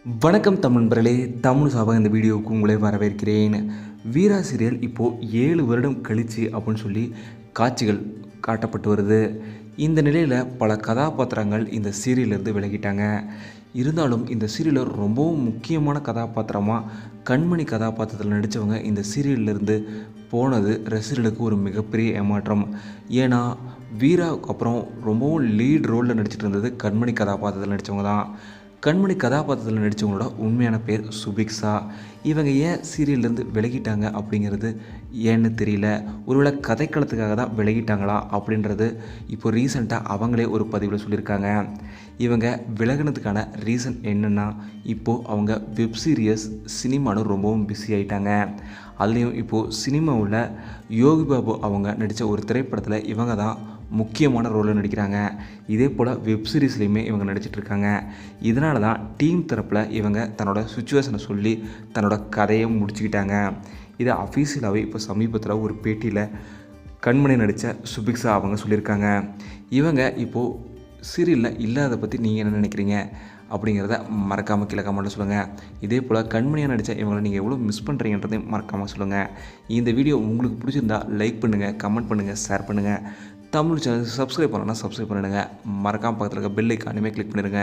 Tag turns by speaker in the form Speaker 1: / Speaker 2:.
Speaker 1: வணக்கம் தமிழ் நண்பர்களே, தமிழ் சார்பாக இந்த வீடியோவுக்கு உங்களை வரவேற்கிறேன். வீரா சீரியல் இப்போது 7 வருடம் கழிச்சு அப்படின்னு சொல்லி காட்சிகள் காட்டப்பட்டு வருது. இந்த நிலையில் பல கதாபாத்திரங்கள் இந்த சீரியலிருந்து விலகிட்டாங்க. இருந்தாலும் இந்த சீரியலில் ரொம்பவும் முக்கியமான கதாபாத்திரமாக கண்மணி கதாபாத்திரத்தில் நடித்தவங்க இந்த சீரியல்லேருந்து போனது ரசிகர்களுக்கு ஒரு மிகப்பெரிய ஏமாற்றம். ஏன்னா வீராவுக்கு அப்புறம் ரொம்பவும் லீட் ரோலில் நடிச்சிட்டு இருந்தது கண்மணி கதாபாத்திரத்தில் நடித்தவங்க தான். கண்மணி கதாபாத்திரத்தில் நடித்தவங்களோட உண்மையான பேர் சுபிக்ஷா. இவங்க ஏன் சீரியல்லேருந்து விலகிட்டாங்க அப்படிங்கிறது ஏன்னு தெரியல. ஒருவேளை கதைக்களத்துக்காக தான் விலகிட்டாங்களா அப்படின்றது இப்போ ரீசெண்டாக அவங்களே ஒரு பதிவில் சொல்லியிருக்காங்க. இவங்க விலகினதுக்கான ரீசன் என்னென்னா, இப்போது அவங்க வெப் சீரியஸ் சினிமாவில் ரொம்பவும் பிஸி ஆகிட்டாங்க. அதுலேயும் இப்போது சினிமாவில் யோகி பாபு அவங்க நடித்த ஒரு திரைப்படத்தில் இவங்க தான் முக்கியமான ரோலில் நடிக்கிறாங்க. இதே போல் வெப் சீரிஸ்லேயுமே இவங்க நடிச்சிட்ருக்காங்க. இதனால தான் டீம் தரப்பில் இவங்க தன்னோட சுச்சுவேஷனை சொல்லி தன்னோட கதையை முடிச்சுக்கிட்டாங்க. இதை அஃபீஷியலாகவே இப்போ சமீபத்தில் ஒரு பேட்டியில் கண்மணி நடித்த சுபிக்ஷா அவங்க சொல்லியிருக்காங்க. இவங்க இப்போது சீரியலில் இல்லாத பற்றி நீங்கள் என்ன நினைக்கிறீங்க அப்படிங்கிறத மறக்காமல் கீழே கமெண்ட்டில் சொல்லுங்கள். இதே போல் கண்மணியாக நடித்த இவங்களை நீங்கள் எவ்வளோ மிஸ் பண்ணுறீங்கன்றதையும் மறக்காமல் சொல்லுங்கள். இந்த வீடியோ உங்களுக்கு பிடிச்சிருந்தா லைக் பண்ணுங்கள், கமெண்ட் பண்ணுங்கள், ஷேர் பண்ணுங்கள். தமிழ் சேனலுக்கு சப்ஸ்கிரைப் பண்ணணும்னா சப்ஸ்கிரைப் பண்ணிடுங்க. மறக்காமல் பக்கத்தில் இருக்க பெல் ஐக்கானுமே கிளிக் பண்ணிடுங்க.